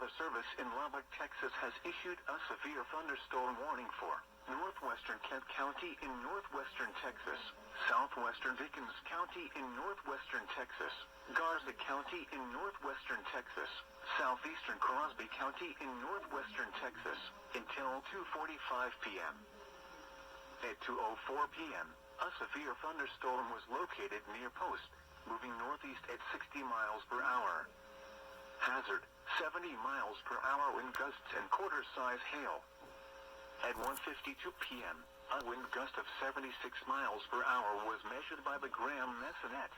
Weather Service in Lubbock, Texas has issued a severe thunderstorm warning for northwestern Kent County in northwestern Texas, southwestern Dickens County in northwestern Texas, Garza County in northwestern Texas, southeastern Crosby County in northwestern Texas, until 2:45 p.m. At 2:04 p.m., a severe thunderstorm was located near Post, moving northeast at 60 miles per hour. Hazard, 70 miles per hour wind gusts and quarter-size hail. At 1:52 p.m., a wind gust of 76 miles per hour was measured by the Graham Messinet.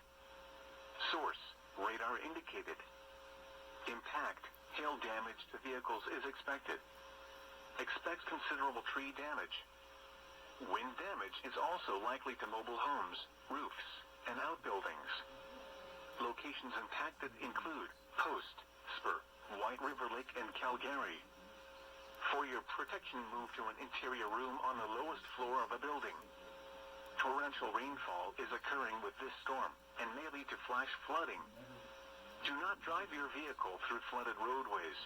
Source, radar indicated. Impact, hail damage to vehicles is expected. Expect considerable tree damage. Wind damage is also likely to mobile homes, roofs, and outbuildings. Locations impacted include Post, Spur, White River Lake, and Calgary. For your protection, move to an interior room on the lowest floor of a building. Torrential rainfall is occurring with this storm, and may lead to flash flooding. Do not drive your vehicle through flooded roadways.